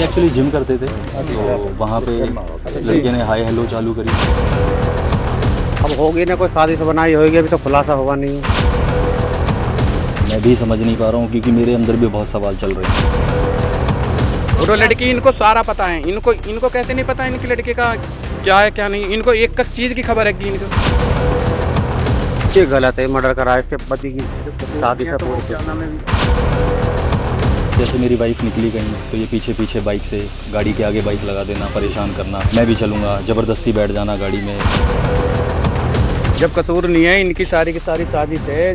नहीं actually gym करते थे तो वहाँ पे लड़के ने हाय हेलो चालू करी। अब होगी ना कोई शादी से बनाई होगी, अभी तो खुलासा हुआ नहीं है। मैं भी समझ नहीं पा रहा हूँ क्योंकि मेरे अंदर भी बहुत सवाल चल रहे हैं। और वो लड़की, इनको सारा पता है, इनको कैसे नहीं पता इनकी लड़के का क्या है क्या नहीं। इनको एक एक चीज़ की खबर है कि इनको ये गलत है, मर्डर करा इसके पति की शादी से पूर्व। जैसे मेरी वाइफ निकली कहीं तो ये पीछे पीछे बाइक से, गाड़ी के आगे बाइक लगा देना, परेशान करना, मैं भी चलूँगा, ज़बरदस्ती बैठ जाना गाड़ी में। जब कसूर नहीं है इनकी सारी की सारी साजिश है।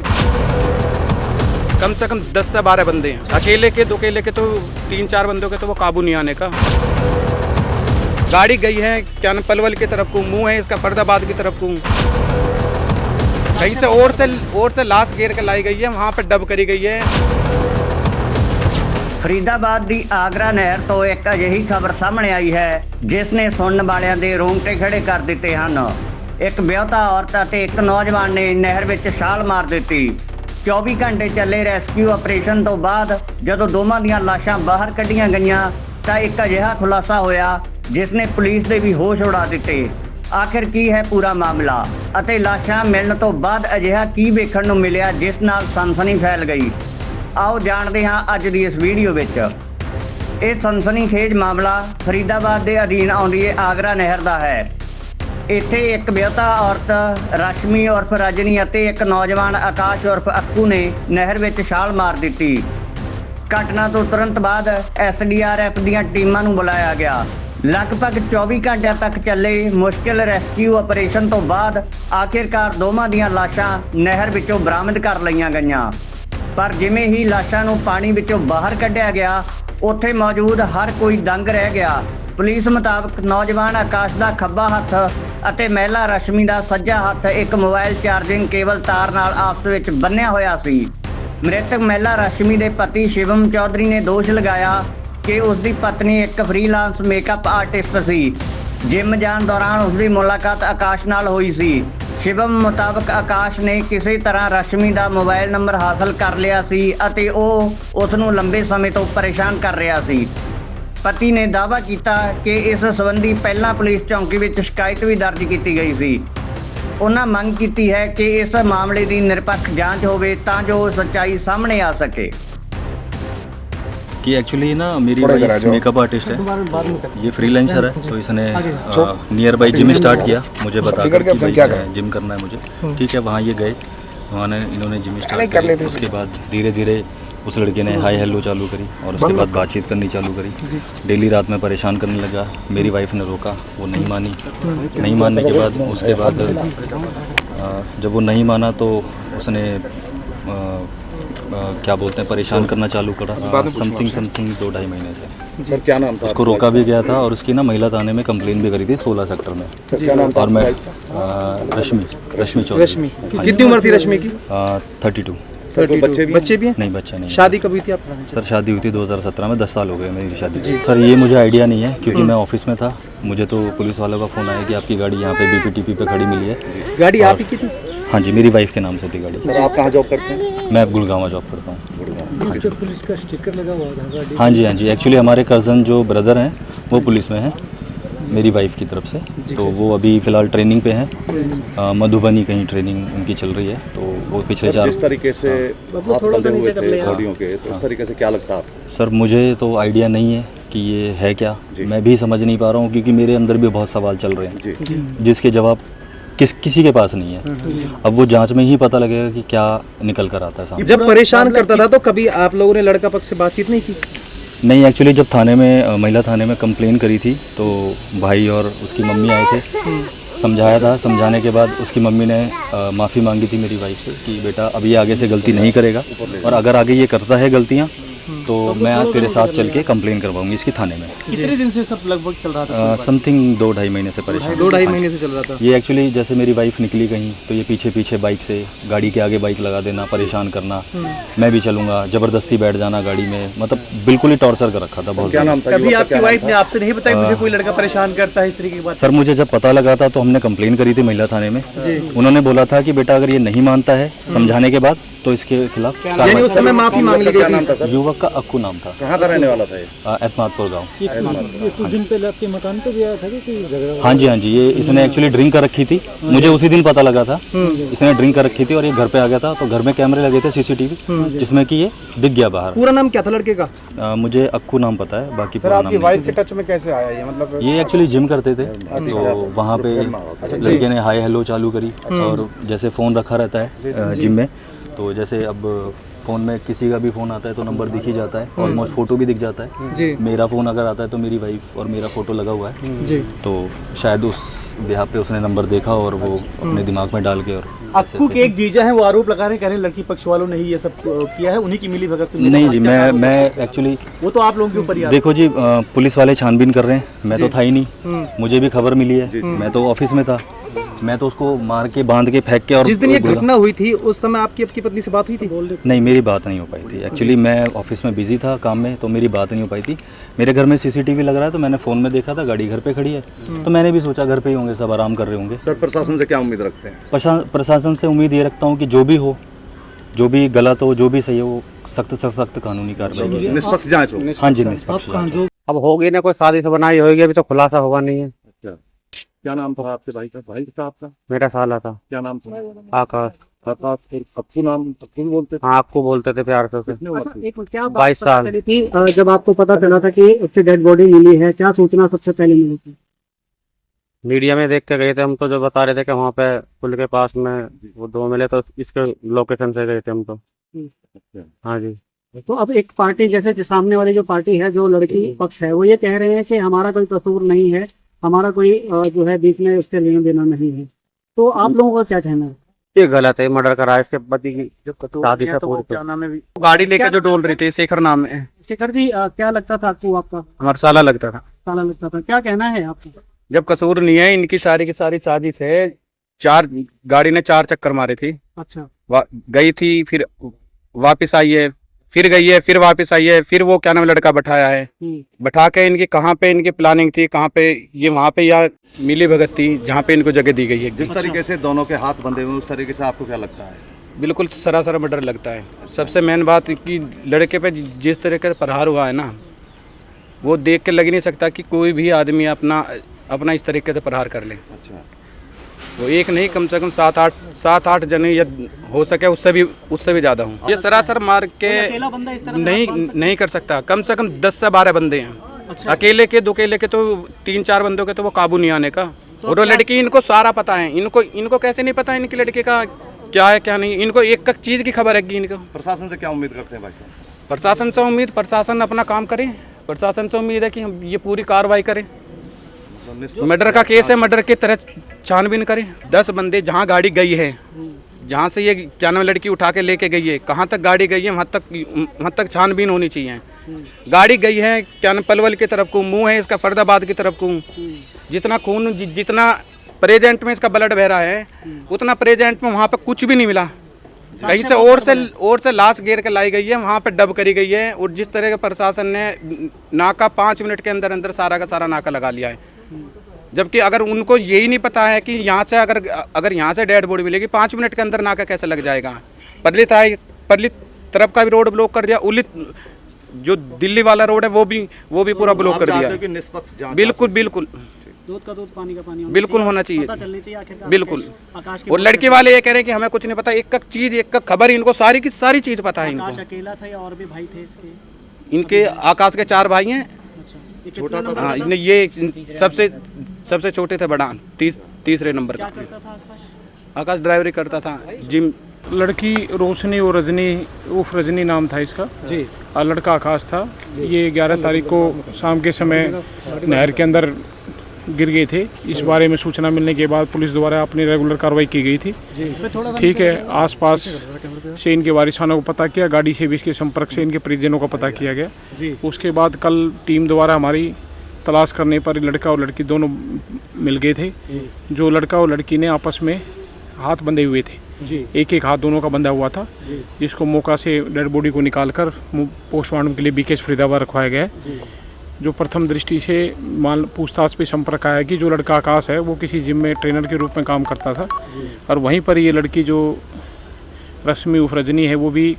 कम से कम 10 से 12 बंदे हैं, अकेले के के तो 3-4 बंदों के तो वो काबू नहीं आने का। गाड़ी गई है क्या नाम पलवल की तरफ को, मुंह है इसका फरीदाबाद की तरफ को, कहीं से और से लाश घेर के लाई गई है, वहाँ पर डब करी गई है। ਫਰੀਦਾਬਾਦ ਦੀ ਆਗਰਾ ਨਹਿਰ ਤੋਂ ਇੱਕ ਅਜਿਹੀ ਖਬਰ ਸਾਹਮਣੇ ਆਈ ਹੈ ਜਿਸ ਨੇ ਸੁਣਨ ਵਾਲਿਆਂ ਦੇ ਰੋਂਗਟੇ ਖੜੇ ਕਰ ਦਿੱਤੇ ਹਨ। ਇੱਕ ਵਿਆਹੁਤਾ ਔਰਤ ਅਤੇ ਇੱਕ ਨੌਜਵਾਨ ਨੇ ਨਹਿਰ ਵਿੱਚ ਛਾਲ ਮਾਰ ਦਿੱਤੀ। 24 ਘੰਟੇ ਚੱਲੇ ਰੈਸਕਿਊ ਆਪਰੇਸ਼ਨ ਤੋਂ ਬਾਅਦ ਜਦੋਂ ਦੋਵਾਂ ਦੀਆਂ ਲਾਸ਼ਾਂ ਬਾਹਰ ਕੱਢੀਆਂ ਗਈਆਂ ਤਾਂ ਇੱਕ ਅਜਿਹਾ ਖੁਲਾਸਾ ਹੋਇਆ ਜਿਸ ਨੇ ਪੁਲਿਸ ਦੇ ਵੀ ਹੋਸ਼ ਉਡਾ ਦਿੱਤੇ। ਆਖਿਰ ਕੀ ਹੈ ਪੂਰਾ ਮਾਮਲਾ ਅਤੇ ਲਾਸ਼ਾਂ ਮਿਲਣ ਤੋਂ ਬਾਅਦ ਅਜਿਹਾ ਕੀ ਵੇਖਣ ਨੂੰ ਮਿਲਿਆ ਜਿਸ ਨਾਲ ਸਨਸਨੀ ਫੈਲ ਗਈ। आओ जानते हाँ अज की इस वीडियो में। ये सनसनीखेज मामला फरीदाबाद के अधीन आउंदी आगरा नहर का है। इत्थे एक विआहता औरत रश्मि उर्फ रजनी और एक नौजवान आकाश उर्फ अक्कू ने नहर में छाल मार दी। घटना तो तुरंत बाद SDRF दी टीमां नूं बुलाया गया। लगभग 24 घंटे तक चले मुश्किल रैस्क्यू ऑपरेशन तो बाद आखिरकार दोवां दीयां लाशां नहर विचों बरामद कर लईआं गईआं। पर जिमें ही लाशां नूं पानी विचों बाहर कढ़िया गया उत्थे मौजूद हर कोई दंग रह गया। पुलिस मुताबिक नौजवान आकाश का खब्बा हथ अते महिला रश्मि का सज्जा हथ एक मोबाइल चार्जिंग केबल तार नाल आपस विच बन्निया होया सी। मृतक महिला रश्मि के पति शिवम चौधरी ने दोष लगाया कि उसकी पत्नी एक फ्रीलांस मेकअप आर्टिस्ट सी। जिम जाण दौरान उसकी मुलाकात आकाश नाल हुई सी। शिवम मुताबिक आकाश ने किसी तरह रश्मि का मोबाइल नंबर हासिल कर लिया सी अते ओह उसनूं लंबे समय तो परेशान कर रहा सी। पति ने दावा किया कि इस संबंधी पहला पुलिस चौकी में शिकायत भी दर्ज की गई सी। उन्होंने मांग की है कि इस मामले की निरपक्ष जांच होवे तां जो सच्चाई सामने आ सके। कि एक्चुअली ना मेरी वाइफ मेकअप आर्टिस्ट है, ये फ्रीलांसर है, तो इसने नियर बाई जिम स्टार्ट किया मुझे बताकर कि भाई जिम करना है मुझे। ठीक है, वहाँ ये गए, वहाँ इन्होंने जिम स्टार्ट करी। उसके बाद धीरे धीरे उस लड़के ने हाय हेलो चालू करी और उसके बाद बातचीत करनी चालू करी। डेली रात में परेशान करने लगा। मेरी वाइफ ने रोका, वो नहीं मानी। नहीं मानने के बाद उसके बाद जब वो नहीं माना तो उसने क्या बोलते हैं परेशान करना चालू करा। समथिंग 2-2.5 महीने से। सर क्या नाम था? उसको रोका भी गया था और उसकी ना महिला थाने में कंप्लेन भी करी थी 16 सेक्टर में। सर क्या नाम था? और मैं रश्मि चौधरी। कितनी उम्र थी रश्मि की? 32। सर कोई बच्चे भी हैं? नहीं, बच्चा नहीं। शादी कब हुई थी आपकी? सर शादी हुई थी 2017 में, 10 साल हो गए मेरी शादी। सर ये मुझे आइडिया नहीं है क्योंकि मैं ऑफिस में था। मुझे तो पुलिस वालों का फ़ोन आया कि आपकी गाड़ी यहाँ पे BPTP पे खड़ी मिली है। गाड़ी आप ही की थी? हाँ जी, मेरी वाइफ के नाम से थी गाड़ी। सर आप कहाँ जॉब करते हैं? मैं गुड़गांव जॉब करता हूँ। पुलिस का स्टिकर लगा हुआ था? हाँ जी, एक्चुअली हमारे कज़न जो ब्रदर हैं वो पुलिस में हैं मेरी वाइफ की तरफ से। तो वो अभी फ़िलहाल ट्रेनिंग पे हैं, मधुबनी कहीं ट्रेनिंग उनकी चल रही है। तो वो पिछले 4 जिस तरीके से हाथ बंधे हुए थे बॉडियों के, तो उस तरीके से क्या लगता है आपको? सर मुझे तो आइडिया नहीं है कि ये है क्या, मैं भी समझ नहीं पा रहा हूँ क्योंकि मेरे अंदर भी बहुत सवाल चल रहे हैं जिसके जवाब किसी के पास नहीं है। अब वो जांच में ही पता लगेगा कि क्या निकल कर आता है सामने। जब परेशान करता था तो कभी आप लोगों ने लड़का पक्ष से बातचीत नहीं की? नहीं, एक्चुअली जब थाने में महिला थाने में कंप्लेन करी थी तो भाई और उसकी मम्मी आए थे, समझाया था। समझाने के बाद उसकी मम्मी ने माफ़ी मांगी थी मेरी वाइफ से कि बेटा अब ये आगे से गलती नहीं करेगा और अगर आगे ये करता है गलतियाँ तो मैं आज तेरे साथ चल के कंप्लेन करवाऊंगी इसकी थाने में। कितने दिन से सब लगभग चल रहा था? समथिंग 2-2.5 महीने से परेशान। 2-2.5 महीने से चल रहा था। ये एक्चुअली जैसे मेरी वाइफ निकली कहीं तो ये पीछे पीछे बाइक से, गाड़ी के आगे बाइक लगा देना, परेशान करना, मैं भी चलूँगा, ज़बरदस्ती बैठ जाना गाड़ी में, मतलब बिल्कुल ही टॉर्चर कर रखा था बहुत। क्या नाम था? कभी आपकी वाइफ ने आपसे नहीं बताया मुझे कोई लड़का परेशान करता है इस तरीके की बात? सर मुझे जब पता लगा था तो हमने कंप्लेन करी थी महिला थाने में। उन्होंने बोला था कि बेटा अगर ये नहीं मानता है समझाने के बाद तो इसके खिलाफ यानी उस समय माफी मांग ली क्या गई नाम था थी। सर? युवक का अक्कू नाम था, कहाँ का रहने वाला था ये? एतमादपुर गाँव। कुछ दिन पहले आपके मकान पे गया था कि झगड़ा? हाँ जी, ये इसने एक्चुअली ड्रिंक कर रखी थी, मुझे उसी दिन पता लगा था। इसने ड्रिंक कर रखी थी और ये घर पे आ गया था, तो घर में कैमरे लगे थे CCTV, जिसमें कि ये दिख गया बाहर। पूरा नाम क्या था लड़के का? मुझे अक्कू नाम पता है, बाकी सर पूरा आपकी नाम वाइफ के टच में कैसे आया ये, मतलब ये एक्चुअली जिम करते थे, तो वहाँ पे लड़के ने हाय हेलो चालू करी, और जैसे फ़ोन रखा रहता है जिम में, तो जैसे अब फ़ोन में किसी का भी फ़ोन आता है तो नंबर दिख ही जाता है, ऑलमोस्ट फ़ोटो भी दिख जाता है जी मेरा फ़ोन अगर आता है तो मेरी वाइफ और मेरा फ़ोटो लगा हुआ है, जी। तो शायद उस बिहार पे उसने नंबर देखा और वो अपने दिमाग में डाल के और अक्कू के एक जीजा हैं, वो आरोप लगा रहे हैं, कह रहे हैं लड़की पक्ष वालों ने ही ये सब किया है, उन्हीं की मिली भगत से। नहीं जी, मैं एक्चुअली वो तो आप लोगों के ऊपर ही आ देखो जी, पुलिस वाले छानबीन कर रहे हैं, मैं तो था ही नहीं, मुझे भी खबर मिली है, मैं तो ऑफिस में था, मैं तो उसको मार के बांध के फेंक के और जिस दिन ये घटना हुई थी उस समय आपकी पत्नी से बात हुई थी? नहीं, मेरी बात नहीं हो पाई थी एक्चुअली, मैं ऑफिस में बिजी था काम में, तो मेरी बात नहीं हो पाई थी। मेरे घर में CCTV लग रहा है, तो मैंने फ़ोन में देखा था गाड़ी घर पे खड़ी है, तो मैंने भी सोचा घर पे ही होंगे, सब आराम कर रहे होंगे। सर प्रशासन से क्या उम्मीद रखते हैं? प्रशासन से उम्मीद ये रखता हूँ कि जो भी हो, जो भी गलत हो, जो भी सही हो, वो सख्त से सख्त कानूनी कार्रवाई की। निष्पक्ष जांच हो। हाँ जी, निष्पक्ष जांच। अब होगी ना, कोई शादी से बनाई होगी, अभी तो खुलासा हुआ नहीं है। क्या नाम था आपके भाई का? भाई था आपका? मेरा साला था। क्या नाम था? आकाश। आकाश। अक्कू नाम, अक्कू बोलते थे? हाँ, आपको बोलते थे प्यार से। कितने उम्र थी? क्या 22 साल। थी जब आपको पता चला था कि उसकी डेड बॉडी मिली है, क्या सूचना सबसे पहले मिली थी? मीडिया में देख के गए थे हम, तो जो बता रहे थे कि वहाँ पे पुल के पास में वो दो मिले, तो इसके लोकेशन से गए थे हम तो। हाँ जी। तो अब एक पार्टी, जैसे सामने वाली जो पार्टी है, जो लड़की पक्ष है, वो ये कह रहे हैं कि हमारा कोई कसूर नहीं है, हमारा कोई जो है बीच में उससे लेना देना नहीं है, तो आप लोगों का क्या कहना है? ये गलत है, मर्डर करा इसके पति की शादी से पूरी। क्या नाम है? गाड़ी लेकर जो डोल रही थी, शेखर नाम है। शेखर जी, क्या लगता था आपको? आपका हमारा साला लगता था। साला लगता था, क्या कहना है आपको? जब कसूर नहीं है, इनकी सारी की सारी साजिश है। गाड़ी ने 4 चक्कर मारे थी, अच्छा। गई थी, फिर वापस आई है, फिर गई है, फिर वापस आई है, फिर वो क्या नाम लड़का बैठाया है, बैठा के इनकी कहाँ पे इनकी प्लानिंग थी, कहाँ पे ये वहाँ पे या मिली भगत थी जहाँ पे इनको जगह दी गई है। जिस तरीके से दोनों के हाथ बंधे हुए, उस तरीके से आपको क्या लगता है? बिल्कुल सरासर मर्डर लगता है। सबसे मेन बात कि लड़के पे जिस तरीके से प्रहार हुआ है ना, वो देख के लग ही नहीं सकता कि कोई भी आदमी अपना इस तरीके से प्रहार कर ले। अच्छा। वो एक नहीं, कम से कम 7-8 जने, या हो सके उससे भी ज़्यादा हूँ। ये सरासर मार के नहीं कर सकता। कम से कम 10 से 12 बंदे हैं। अच्छा। अकेले के 2 अकेले के तो 3-4 बंदों के तो वो काबू नहीं आने का। तो और वो लड़की, इनको सारा पता है। इनको कैसे नहीं पता इनकी लड़के का क्या है क्या नहीं, इनको एक चीज़ की खबर है कि इनको। प्रशासन से क्या उम्मीद करते हैं भाई साहब? प्रशासन से उम्मीद, प्रशासन अपना काम करे। प्रशासन से उम्मीद है कि ये पूरी कार्रवाई करे। मर्डर का केस है, मर्डर की तरह छानबीन करे। 10 बंदे, जहाँ गाड़ी गई है, जहाँ से ये क्या नाम लड़की उठा के लेके गई है, कहाँ तक गाड़ी गई है, वहाँ तक छानबीन होनी चाहिए। गाड़ी गई है क्या नाम पलवल की तरफ को, मुंह है इसका फरीदाबाद की तरफ को। जितना खून, जितना प्रेजेंट में इसका ब्लड बह रहा है, उतना प्रेजेंट में वहाँ पे कुछ भी नहीं मिला। कहीं से और से लाश घेर के लाई गई है, वहाँ पे डब करी गई है। और जिस तरह के प्रशासन ने नाका 5 मिनट के अंदर अंदर सारा का सारा नाका लगा लिया है, जबकि अगर उनको यही नहीं पता है कि यहाँ से अगर यहाँ से डेड बॉडी मिलेगी, 5 मिनट के अंदर नाका कैसे लग जाएगा। परली तरफ का भी रोड ब्लॉक कर दिया, उली जो दिल्ली वाला रोड है वो भी पूरा ब्लॉक कर दिया। बिल्कुल दूध का दूध, पानी का पानी बिल्कुल होना चाहिए, पता चलनी चाहिए आखिरकार। बिल्कुल। आकाश और लड़के वाले ये कह रहे हैं कि हमें कुछ नहीं पता। एक खबर, इनको सारी की सारी चीज पता है। आकाश इनको अकेला था या और भी भाई थे इसके? इनके आकाश के 4 भाई हैं। छोटा था। हाँ, ये सबसे छोटे थे, बड़ा तीसरे नंबर का। क्या करता था आकाश? आकाश ड्राइवरी करता था, जिम। लड़की रोशनी और रजनी, उर्फ रजनी नाम था इसका जी, और लड़का आकाश था। ये 11 तारीख को शाम के समय नहर के अंदर गिर गए थे। इस बारे में सूचना मिलने के बाद पुलिस द्वारा अपनी रेगुलर कार्रवाई की गई थी। ठीक है, आसपास से इनके वारिसानों को पता किया, गाड़ी से भी इसके संपर्क से इनके परिजनों का पता किया गया। उसके बाद कल टीम द्वारा हमारी तलाश करने पर लड़का और लड़की दोनों मिल गए थे। जो लड़का और लड़की ने आपस में हाथ बंधे हुए थे, एक हाथ दोनों का बंधा हुआ था, जिसको मौका से डेड बॉडी को निकालकर पोस्टमार्टम के लिए BKH फरीदाबाद रखवाया गया है। जो प्रथम दृष्टि से पूछताछ पे संपर्क आया कि जो लड़का आकाश है वो किसी जिम में ट्रेनर के रूप में काम करता था, और वहीं पर ये लड़की जो रश्मि उर्फ रजनी है, वो भी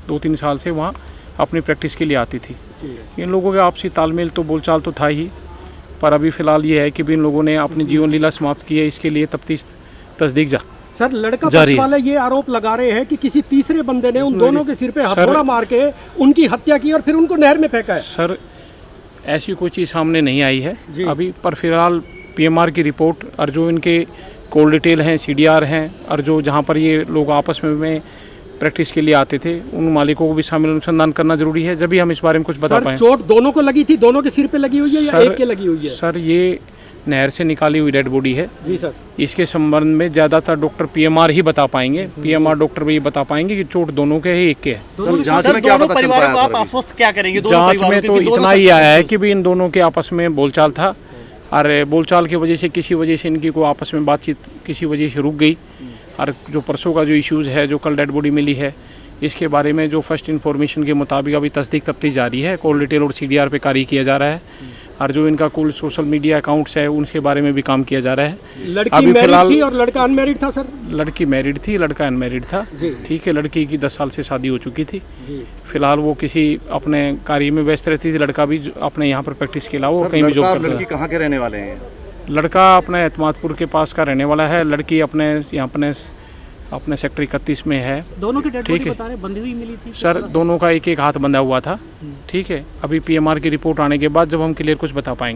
2-3 साल से वहाँ अपनी प्रैक्टिस के लिए आती थी। इन लोगों के आपसी तालमेल तो बोलचाल तो था ही, पर अभी फ़िलहाल ये है कि भी इन लोगों ने अपनी जीवन लीला समाप्त की है, इसके लिए तफ्तीश तस्दीक जा सर लड़का पक्ष वाले ये आरोप लगा रहे हैं कि किसी तीसरे बंदे ने उन दोनों के सिर पे हथौड़ा मार के उनकी हत्या की और फिर उनको नहर में फेंका है। सर ऐसी कोई चीज़ सामने नहीं आई है अभी, पर फिलहाल पीएमआर की रिपोर्ट और जो इनके कॉल डिटेल हैं, सीडीआर हैं, और जो जहाँ पर ये लोग आपस में प्रैक्टिस के लिए आते थे उन मालिकों को भी शामिल अनुसंधान करना जरूरी है, जब भी हम इस बारे में कुछ बता पाएं। चोट दोनों को लगी थी, दोनों के सिर पे लगी हुई है या एक के लगी हुई है? सर ये नहर से निकाली हुई डेड बॉडी है जी सर। इसके संबंध में ज़्यादातर डॉक्टर पीएमआर ही बता पाएंगे, पीएमआर डॉक्टर भी ये बता पाएंगे कि चोट दोनों के है, एक के है। जांच में क्या पता चल पाया? आप आश्वस्त क्या करेंगे? जांच में तो इतना ही आया है कि भी इन दोनों के आपस में बोलचाल था, और बोलचाल की वजह से किसी वजह से इनकी को आपस में बातचीत किसी वजह से रुक गई, और जो परसों का जो इश्यूज़ है, जो कल डेड बॉडी मिली है, इसके बारे में जो फर्स्ट इन्फॉर्मेशन के मुताबिक अभी तस्दीक तफ्तीश जारी है, कॉल डिटेल और सीडीआर पे कार्य किया जा रहा है, और जो इनका कुल सोशल मीडिया अकाउंट्स है उनके बारे में भी काम किया जा रहा है। लड़की मैरिड थी और लड़का अनमैरिड था सर? लड़की मैरिड थी, लड़का अनमैरिड था। ठीक है, लड़की की 10 साल से शादी हो चुकी थी। फिलहाल वो किसी अपने कार्य में व्यस्त रहती थी, लड़का भी अपने यहाँ पर प्रैक्टिस के अलावा कहीं भी जॉब करता है। लड़की कहाँ के रहने वाले हैं? लड़का अपने एतमादपुर के पास का रहने वाला है, लड़की अपने यहाँ अपने सेक्टर 31 में है। दोनों की डेड बॉडी बता रहे बंधी हुई मिली थी सर, दोनों का एक हाथ बंधा हुआ था। ठीक है, अभी पीएमआर की रिपोर्ट आने के बाद जब हम क्लियर कुछ बता पाएंगे।